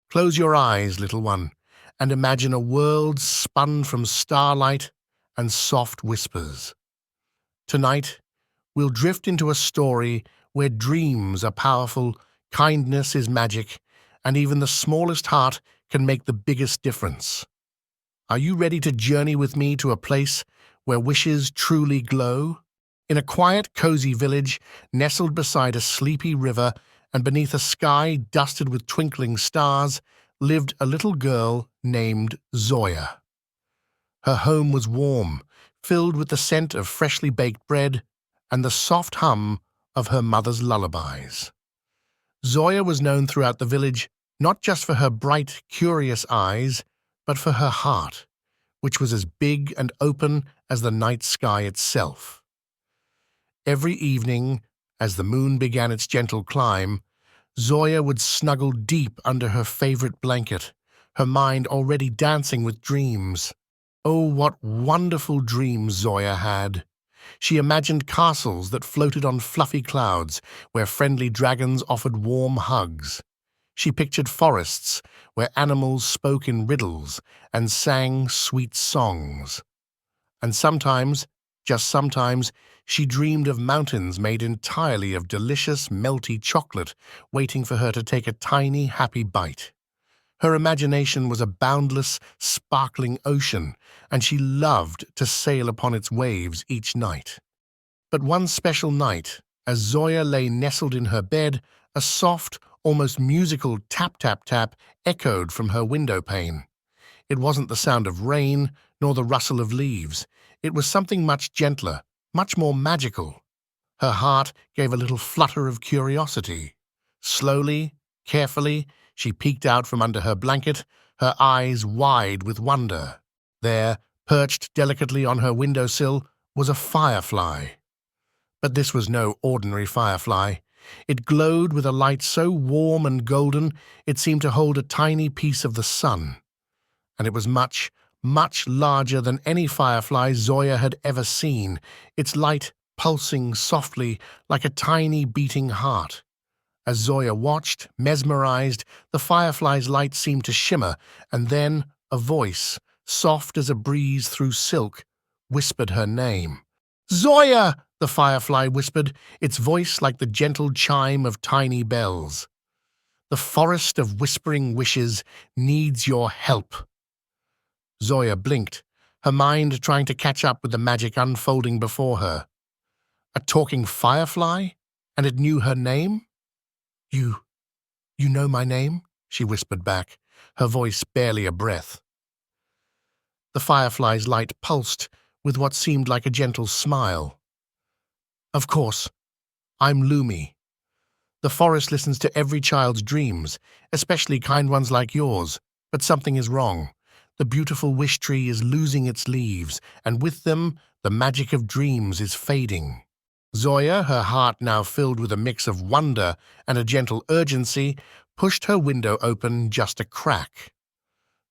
Close your eyes, little one, and imagine a world spun from starlight and soft whispers. Tonight, we'll drift into a story where dreams are powerful, kindness is magic, and even the smallest heart can make the biggest difference. Are you ready to journey with me to a place where wishes truly glow? In a quiet, cozy village, nestled beside a sleepy river and beneath a sky dusted with twinkling stars, lived a little girl named Zoya. Her home was warm, filled with the scent of freshly baked bread and the soft hum of her mother's lullabies. Zoya was known throughout the village not just for her bright, curious eyes, but for her heart, which was as big and open as the night sky itself. Every evening, as the moon began its gentle climb, Zoya would snuggle deep under her favorite blanket, her mind already dancing with dreams. Oh, what wonderful dreams Zoya had! She imagined castles that floated on fluffy clouds, where friendly dragons offered warm hugs. She pictured forests where animals spoke in riddles and sang sweet songs. And sometimes, just sometimes, she dreamed of mountains made entirely of delicious, melty chocolate, waiting for her to take a tiny, happy bite. Her imagination was a boundless, sparkling ocean, and she loved to sail upon its waves each night. But one special night, as Zoya lay nestled in her bed, a soft, almost musical tap-tap-tap echoed from her window pane. It wasn't the sound of rain, nor the rustle of leaves. It was something much gentler, much more magical. Her heart gave a little flutter of curiosity. Slowly, carefully, she peeked out from under her blanket, her eyes wide with wonder. There, perched delicately on her windowsill, was a firefly. But this was no ordinary firefly. It glowed with a light so warm and golden it seemed to hold a tiny piece of the sun. And it was much, much larger than any firefly Zoya had ever seen, its light pulsing softly like a tiny beating heart. As Zoya watched, mesmerized, the firefly's light seemed to shimmer, and then a voice, soft as a breeze through silk, whispered her name. "Zoya!" the firefly whispered, its voice like the gentle chime of tiny bells. "The forest of whispering wishes needs your help." Zoya blinked, her mind trying to catch up with the magic unfolding before her. A talking firefly? And it knew her name? You know my name?" she whispered back, her voice barely a breath. The firefly's light pulsed with what seemed like a gentle smile. "Of course, I'm Lumi. The forest listens to every child's dreams, especially kind ones like yours, but something is wrong. The beautiful wish tree is losing its leaves, and with them, the magic of dreams is fading." Zoya, her heart now filled with a mix of wonder and a gentle urgency, pushed her window open just a crack.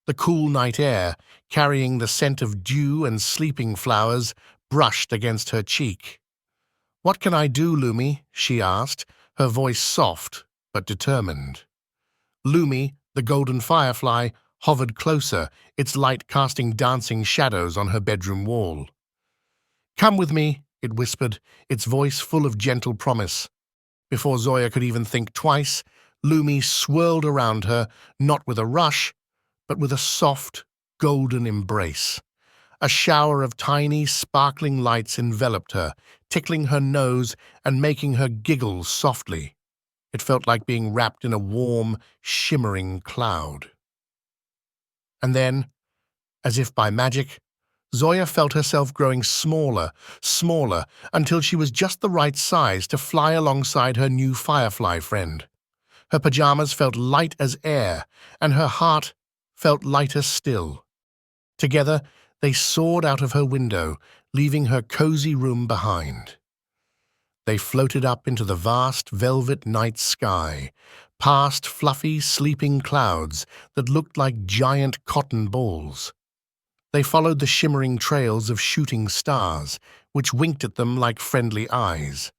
The cool night air, carrying the scent of dew and sleeping flowers, brushed against her cheek. "What can I do, Lumi?" she asked, her voice soft but determined. Lumi, the golden firefly, hovered closer, its light casting dancing shadows on her bedroom wall. "Come with me," it whispered, its voice full of gentle promise. Before Zoya could even think twice, Lumi swirled around her, not with a rush, but with a soft, golden embrace. A shower of tiny, sparkling lights enveloped her, tickling her nose and making her giggle softly. It felt like being wrapped in a warm, shimmering cloud. And then, as if by magic, Zoya felt herself growing smaller, smaller, until she was just the right size to fly alongside her new firefly friend. Her pajamas felt light as air, and her heart felt lighter still. Together, they soared out of her window, leaving her cozy room behind. They floated up into the vast velvet night sky, past fluffy, sleeping clouds that looked like giant cotton balls. They followed the shimmering trails of shooting stars, which winked at them like friendly eyes.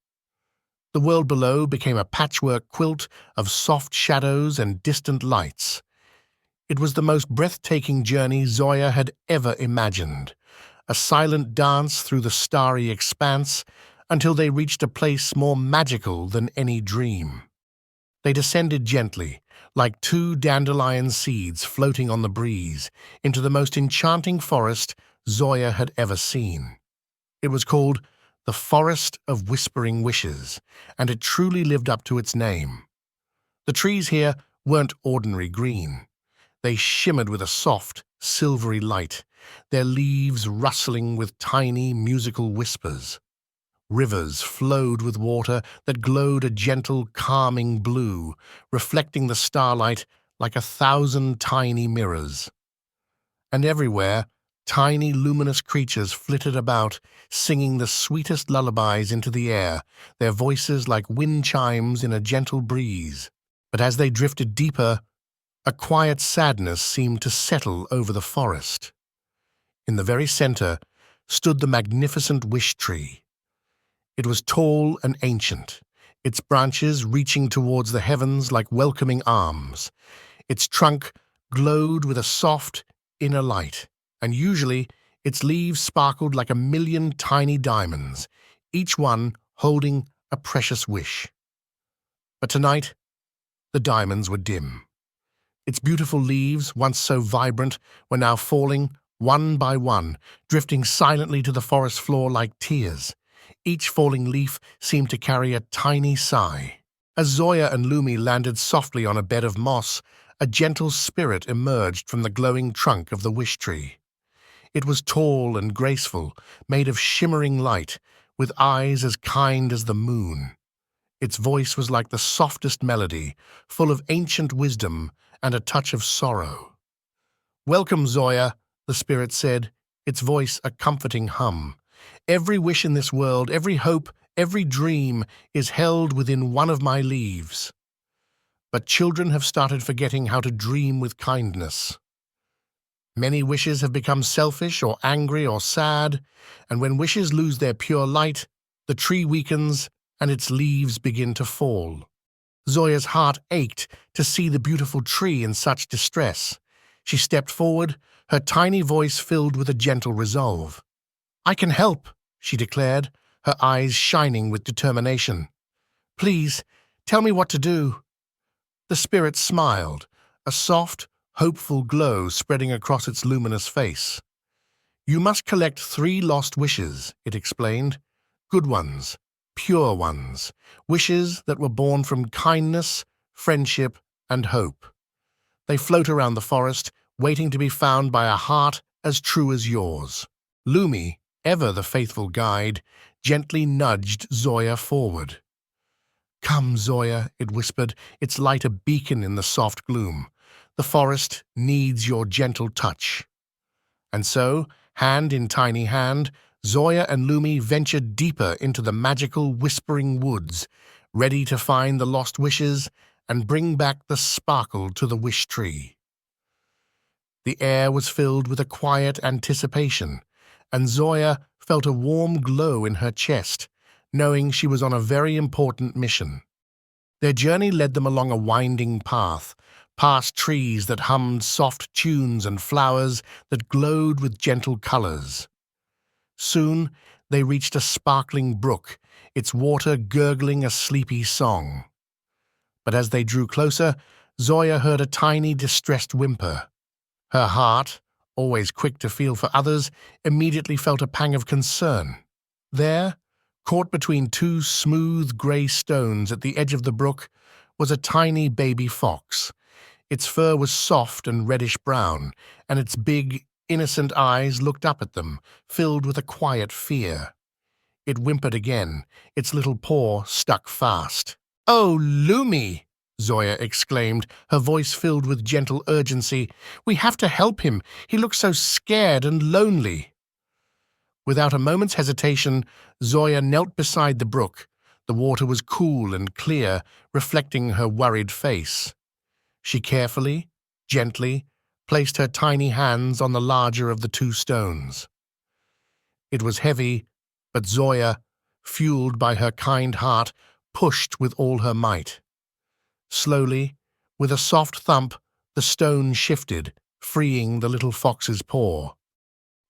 The world below became a patchwork quilt of soft shadows and distant lights, It was the most breathtaking journey Zoya had ever imagined, a silent dance through the starry expanse until they reached a place more magical than any dream. They descended gently, like two dandelion seeds floating on the breeze, into the most enchanting forest Zoya had ever seen. It was called the Forest of Whispering Wishes, and it truly lived up to its name. The trees here weren't ordinary green. They shimmered with a soft, silvery light, their leaves rustling with tiny, musical whispers. Rivers flowed with water that glowed a gentle, calming blue, reflecting the starlight like 1,000 tiny mirrors. And everywhere, tiny, luminous creatures flitted about, singing the sweetest lullabies into the air, their voices like wind chimes in a gentle breeze. But as they drifted deeper, a quiet sadness seemed to settle over the forest. In the very center stood the magnificent wish tree. It was tall and ancient, its branches reaching towards the heavens like welcoming arms. Its trunk glowed with a soft, inner light, and usually its leaves sparkled like 1,000,000 tiny diamonds, each one holding a precious wish. But tonight, the diamonds were dim. Its beautiful leaves, once so vibrant, were now falling, one by one, drifting silently to the forest floor like tears. Each falling leaf seemed to carry a tiny sigh. As Zoya and Lumi landed softly on a bed of moss, a gentle spirit emerged from the glowing trunk of the wish tree. It was tall and graceful, made of shimmering light, with eyes as kind as the moon. Its voice was like the softest melody, full of ancient wisdom and a touch of sorrow. "Welcome, Zoya," the spirit said, its voice a comforting hum. "Every wish in this world, every hope, every dream is held within one of my leaves. But children have started forgetting how to dream with kindness. Many wishes have become selfish or angry or sad, and when wishes lose their pure light, the tree weakens and its leaves begin to fall." Zoya's heart ached to see the beautiful tree in such distress. She stepped forward, her tiny voice filled with a gentle resolve. "I can help," she declared, her eyes shining with determination. "Please, tell me what to do." The spirit smiled, a soft, hopeful glow spreading across its luminous face. "You must collect 3 lost wishes," it explained. "Good ones, pure ones, wishes that were born from kindness, friendship, and hope. They float around the forest, waiting to be found by a heart as true as yours." Lumi, ever the faithful guide, gently nudged Zoya forward. "Come, Zoya," it whispered, its light a beacon in the soft gloom. "The forest needs your gentle touch." And so, hand in tiny hand, Zoya and Lumi ventured deeper into the magical whispering woods, ready to find the lost wishes and bring back the sparkle to the wish tree. The air was filled with a quiet anticipation, and Zoya felt a warm glow in her chest, knowing she was on a very important mission. Their journey led them along a winding path, past trees that hummed soft tunes and flowers that glowed with gentle colors. Soon they reached a sparkling brook, its water gurgling a sleepy song. But as they drew closer, Zoya heard a tiny, distressed whimper. Her heart, always quick to feel for others, immediately felt a pang of concern. There, caught between 2 smooth grey stones at the edge of the brook, was a tiny baby fox. Its fur was soft and reddish-brown, and its big, innocent eyes looked up at them, filled with a quiet fear. It whimpered again, its little paw stuck fast. "Oh, Lumi!" Zoya exclaimed, her voice filled with gentle urgency. "We have to help him. He looks so scared and lonely." Without a moment's hesitation, Zoya knelt beside the brook. The water was cool and clear, reflecting her worried face. She carefully, gently, placed her tiny hands on the larger of the 2 stones. It was heavy, but Zoya, fueled by her kind heart, pushed with all her might. Slowly, with a soft thump, The stone shifted, freeing the little fox's paw.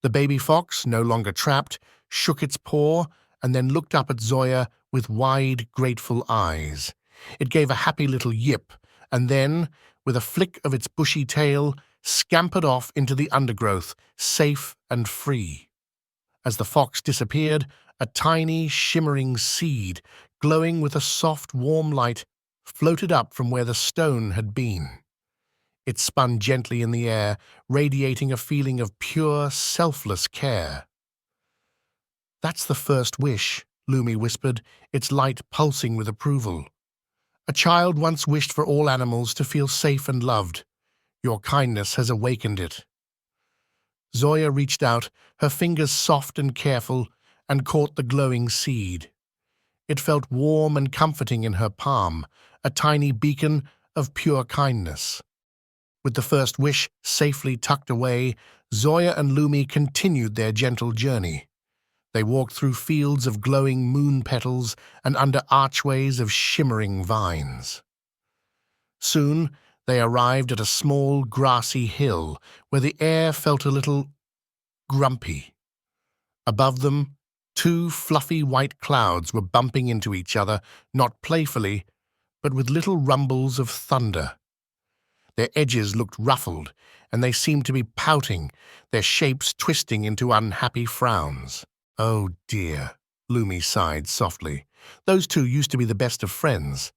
The baby fox, no longer trapped, shook its paw and then looked up at Zoya with wide, grateful eyes. It gave a happy little yip and then, with a flick of its bushy tail, scampered off into the undergrowth, safe and free. As the fox disappeared, a tiny, shimmering seed, glowing with a soft, warm light, floated up from where the stone had been. It spun gently in the air, radiating a feeling of pure, selfless care. "That's the first wish," Lumi whispered, its light pulsing with approval. "A child once wished for all animals to feel safe and loved. Your kindness has awakened it." Zoya reached out, her fingers soft and careful, and caught the glowing seed. It felt warm and comforting in her palm, a tiny beacon of pure kindness. With the first wish safely tucked away, Zoya and Lumi continued their gentle journey. They walked through fields of glowing moon petals and under archways of shimmering vines. Soon they arrived at a small, grassy hill where the air felt a little grumpy. Above them, two fluffy white clouds were bumping into each other, not playfully, but with little rumbles of thunder. Their edges looked ruffled, and they seemed to be pouting, their shapes twisting into unhappy frowns. "Oh dear," Lumi sighed softly. "Those two used to be the best of friends.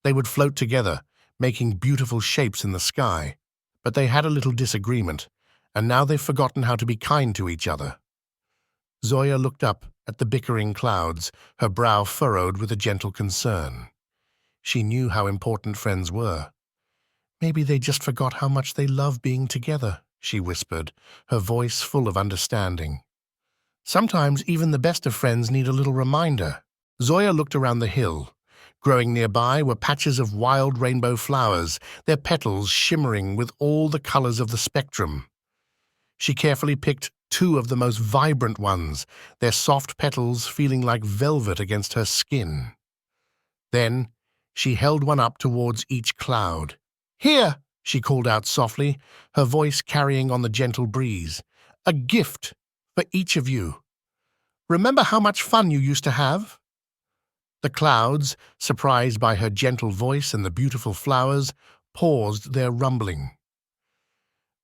They would float together, making beautiful shapes in the sky. But they had a little disagreement, and now they've forgotten how to be kind to each other." Zoya looked up at the bickering clouds, her brow furrowed with a gentle concern. She knew how important friends were. "Maybe they just forgot how much they love being together," she whispered, her voice full of understanding. "Sometimes even the best of friends need a little reminder." Zoya looked around the hill. Growing nearby were patches of wild rainbow flowers, their petals shimmering with all the colors of the spectrum. She carefully picked two of the most vibrant ones, their soft petals feeling like velvet against her skin. Then she held one up towards each cloud. "Here," she called out softly, her voice carrying on the gentle breeze. "A gift for each of you. Remember how much fun you used to have?" The clouds, surprised by her gentle voice and the beautiful flowers, paused their rumbling.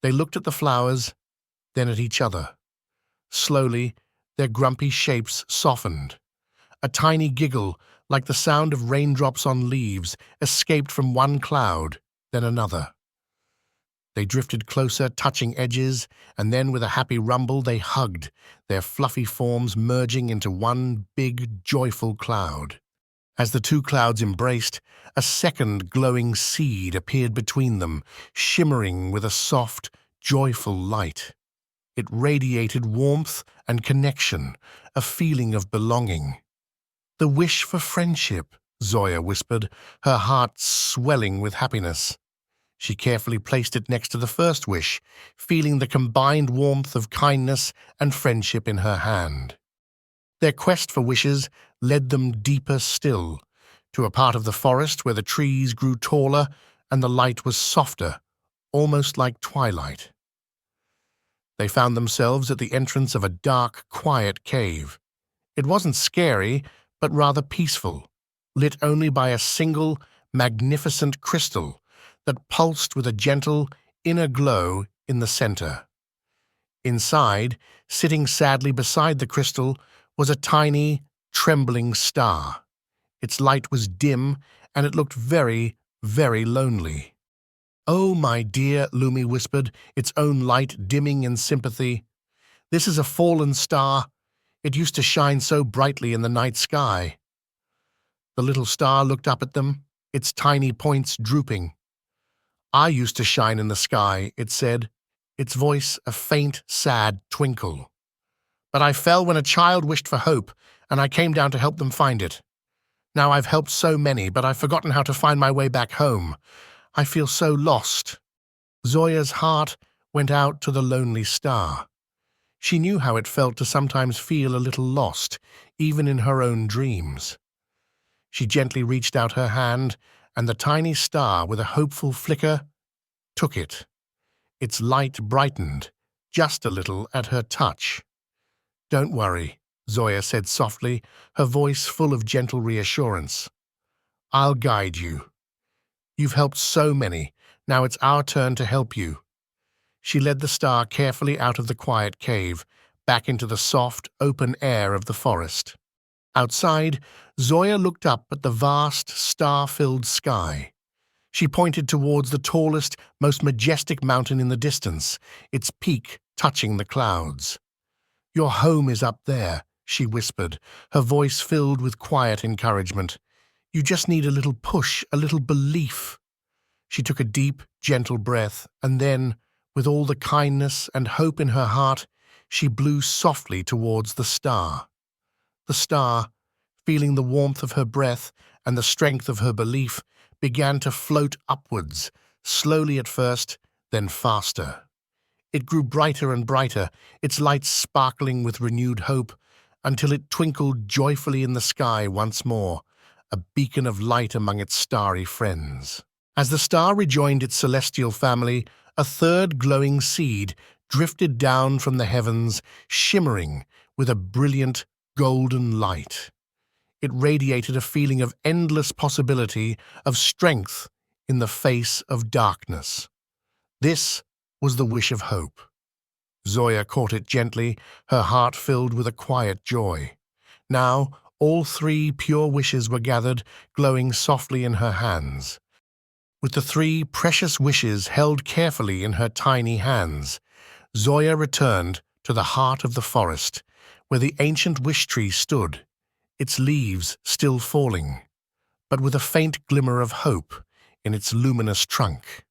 They looked at the flowers, then at each other. Slowly, their grumpy shapes softened. A tiny giggle, like the sound of raindrops on leaves, escaped from one cloud, then another. They drifted closer, touching edges, and then with a happy rumble they hugged, their fluffy forms merging into one big, joyful cloud. As the two clouds embraced, a second glowing seed appeared between them, shimmering with a soft, joyful light. It radiated warmth and connection, a feeling of belonging. "The wish for friendship," Zoya whispered, her heart swelling with happiness. She carefully placed it next to the first wish, feeling the combined warmth of kindness and friendship in her hand. Their quest for wishes led them deeper still, to a part of the forest where the trees grew taller and the light was softer, almost like twilight. They found themselves at the entrance of a dark, quiet cave. It wasn't scary, but rather peaceful, lit only by a single, magnificent crystal that pulsed with a gentle, inner glow in the center. Inside, sitting sadly beside the crystal, was a tiny, trembling star. Its light was dim, and it looked very, very lonely. "Oh, my dear," Lumi whispered, its own light dimming in sympathy. "This is a fallen star. It used to shine so brightly in the night sky." The little star looked up at them, its tiny points drooping. "I used to shine in the sky," it said, its voice a faint, sad twinkle. "But I fell when a child wished for hope, and I came down to help them find it. Now I've helped so many, but I've forgotten how to find my way back home. I feel so lost." Zoya's heart went out to the lonely star. She knew how it felt to sometimes feel a little lost, even in her own dreams. She gently reached out her hand, and the tiny star, with a hopeful flicker, took it. Its light brightened, just a little at her touch. "Don't worry," Zoya said softly, her voice full of gentle reassurance. "I'll guide you. You've helped so many. Now it's our turn to help you." She led the star carefully out of the quiet cave, back into the soft, open air of the forest. Outside, Zoya looked up at the vast, star-filled sky. She pointed towards the tallest, most majestic mountain in the distance, its peak touching the clouds. "Your home is up there," she whispered, her voice filled with quiet encouragement. "You just need a little push, a little belief." She took a deep, gentle breath, and then, with all the kindness and hope in her heart, she blew softly towards the star. The star, feeling the warmth of her breath and the strength of her belief, began to float upwards, slowly at first, then faster. It grew brighter and brighter, its light sparkling with renewed hope, until it twinkled joyfully in the sky once more, a beacon of light among its starry friends. As the star rejoined its celestial family, a third glowing seed drifted down from the heavens, shimmering with a brilliant golden light. It radiated a feeling of endless possibility, of strength in the face of darkness. This was the wish of hope. Zoya caught it gently, her heart filled with a quiet joy. Now, all three pure wishes were gathered, glowing softly in her hands. With the three precious wishes held carefully in her tiny hands, Zoya returned to the heart of the forest, where the ancient wish tree stood, its leaves still falling, but with a faint glimmer of hope in its luminous trunk.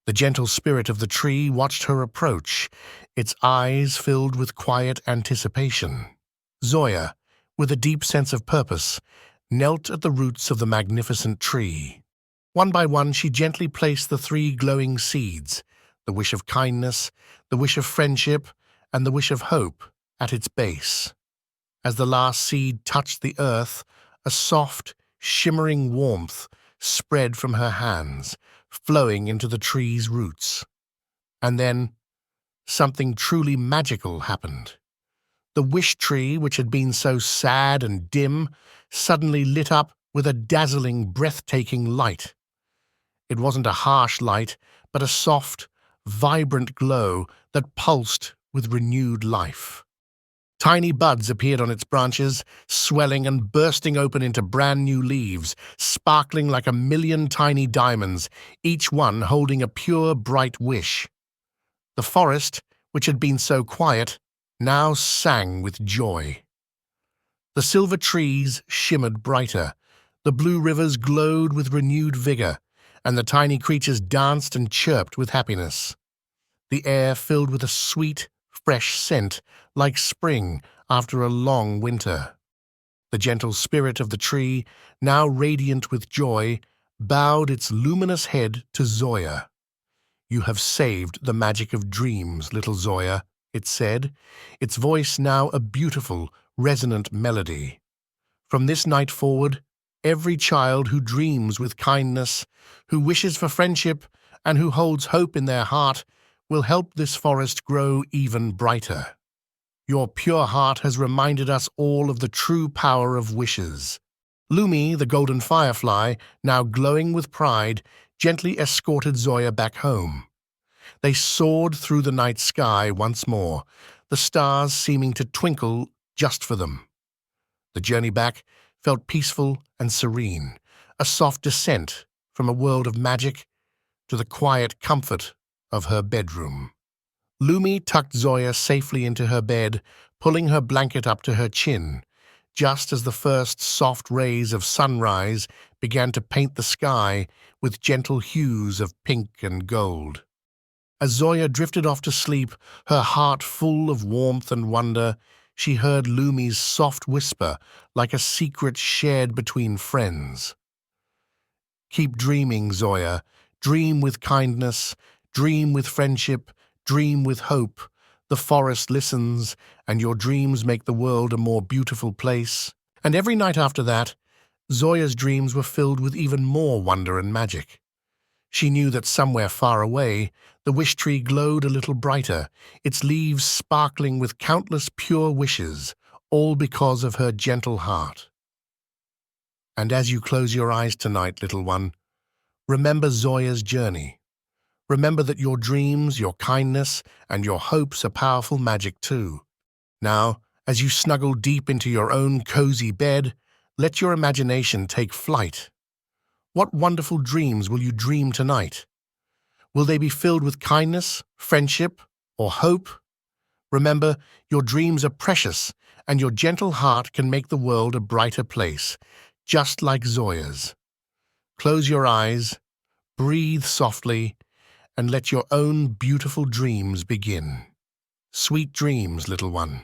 The gentle spirit of the tree watched her approach, its eyes filled with quiet anticipation. Zoya, with a deep sense of purpose, knelt at the roots of the magnificent tree. One by one, she gently placed the three glowing seeds, the wish of kindness, the wish of friendship, and the wish of hope, at its base. As the last seed touched the earth, a soft, shimmering warmth spread from her hands, flowing into the tree's roots. And then, something truly magical happened. The wish tree, which had been so sad and dim, suddenly lit up with a dazzling, breathtaking light. It wasn't a harsh light, but a soft, vibrant glow that pulsed with renewed life. Tiny buds appeared on its branches, swelling and bursting open into brand new leaves, sparkling like a million tiny diamonds, each one holding a pure, bright wish. The forest, which had been so quiet, now sang with joy. The silver trees shimmered brighter, the blue rivers glowed with renewed vigor, and the tiny creatures danced and chirped with happiness. The air filled with a sweet, fresh scent, like spring after a long winter. The gentle spirit of the tree, now radiant with joy, bowed its luminous head to Zoya. "You have saved the magic of dreams, little Zoya," it said, its voice now a beautiful, resonant melody. "From this night forward, every child who dreams with kindness, who wishes for friendship, and who holds hope in their heart will help this forest grow even brighter. Your pure heart has reminded us all of the true power of wishes." Lumi, the golden firefly, now glowing with pride, gently escorted Zoya back home. They soared through the night sky once more, the stars seeming to twinkle just for them. The journey back felt peaceful and serene, a soft descent from a world of magic to the quiet comfort of her bedroom. Lumi tucked Zoya safely into her bed, pulling her blanket up to her chin, just as the first soft rays of sunrise began to paint the sky with gentle hues of pink and gold. As Zoya drifted off to sleep, her heart full of warmth and wonder, she heard Lumi's soft whisper like a secret shared between friends. "Keep dreaming, Zoya. Dream with kindness, dream with friendship, dream with hope. The forest listens, and your dreams make the world a more beautiful place." And every night after that, Zoya's dreams were filled with even more wonder and magic. She knew that somewhere far away, the wish tree glowed a little brighter, its leaves sparkling with countless pure wishes, all because of her gentle heart. And as you close your eyes tonight, little one, remember Zoya's journey. Remember that your dreams, your kindness, and your hopes are powerful magic too. Now, as you snuggle deep into your own cozy bed, let your imagination take flight. What wonderful dreams will you dream tonight? Will they be filled with kindness, friendship, or hope? Remember, your dreams are precious, and your gentle heart can make the world a brighter place, just like Zoya's. Close your eyes, breathe softly, and let your own beautiful dreams begin. Sweet dreams, little one.